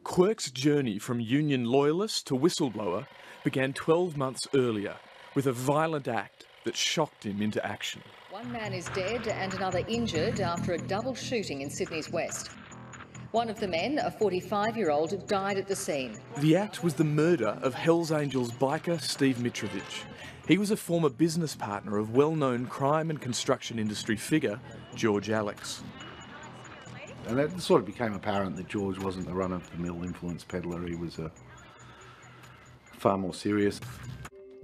Quirk's journey from union loyalist to whistleblower began 12 months earlier with a violent act that shocked him into action. One man is dead and another injured after a double shooting in Sydney's west. One of the men, a 45-year-old, died at the scene. The act was the murder of Hells Angels biker Steve Mitrovic. He was a former business partner of well-known crime and construction industry figure George Alex. And it sort of became apparent that George wasn't the run-of-the-mill influence peddler. He was far more serious.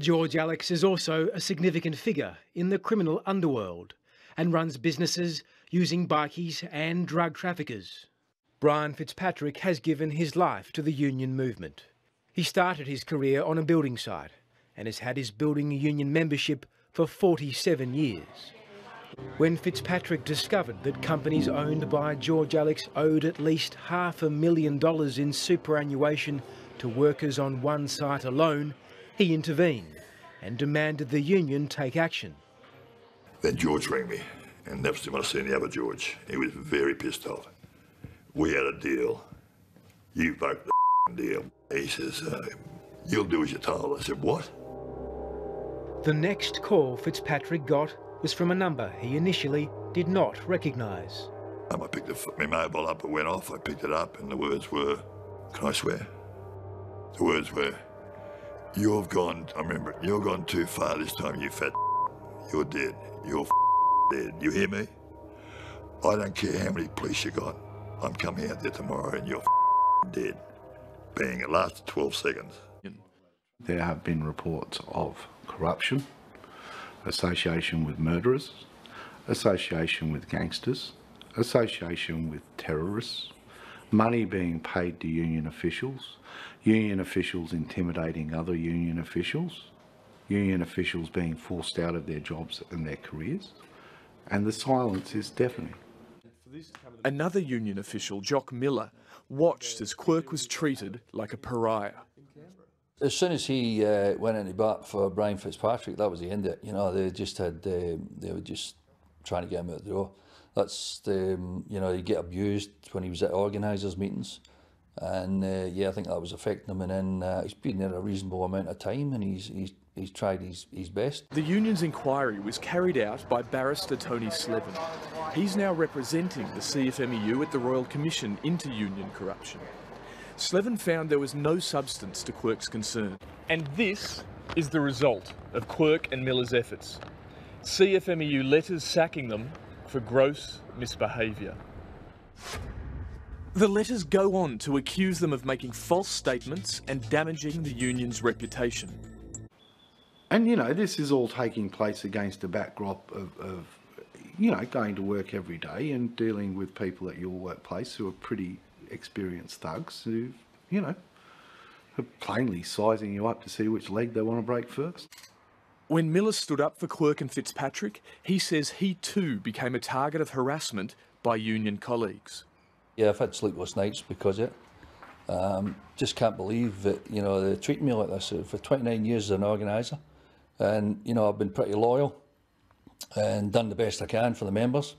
George Alex is also a significant figure in the criminal underworld and runs businesses using bikies and drug traffickers. Brian Fitzpatrick has given his life to the union movement. He started his career on a building site and has had his building union membership for 47 years. When Fitzpatrick discovered that companies owned by George Alex owed at least $500,000 in superannuation to workers on one site alone, he intervened and demanded the union take action. Then George rang me, and never time I seen the other George. He was very pissed off. We had a deal. You broke the deal. He says, you'll do as you're told. I said, what? The next call Fitzpatrick got was from a number he initially did not recognise. I picked my mobile up, it went off, I picked it up, and the words were, can I swear? The words were, you've gone, I remember it, you've gone too far this time, you fat. You're dead. You're dead. You hear me? I don't care how many police you got. I'm coming out there tomorrow and you're dead. Bang, it lasted 12 seconds. There have been reports of corruption, association with murderers, association with gangsters, association with terrorists, money being paid to union officials intimidating other union officials being forced out of their jobs and their careers, and the silence is deafening. Another union official, Jock Miller, watched as Quirk was treated like a pariah. As soon as he went into bat for Brian Fitzpatrick, that was the end of it. You know, they were just trying to get him out the door. That's you know, he get abused when he was at organisers' meetings, and yeah, I think that was affecting him. And then he's been there a reasonable amount of time, and he's tried his best. The union's inquiry was carried out by barrister Tony Slevin. He's now representing the CFMEU at the Royal Commission into union corruption. Slevin found there was no substance to Quirk's concern. And this is the result of Quirk and Miller's efforts. CFMEU letters sacking them for gross misbehaviour. The letters go on to accuse them of making false statements and damaging the union's reputation. And, you know, this is all taking place against a backdrop of, you know, going to work every day and dealing with people at your workplace who are pretty experienced thugs who, you know, are plainly sizing you up to see which leg they want to break first. When Miller stood up for Quirk and Fitzpatrick, he says he too became a target of harassment by union colleagues. Yeah, I've had sleepless nights because of it. Just can't believe that, you know, they're treating me like this for 29 years as an organiser. And, you know, I've been pretty loyal and done the best I can for the members.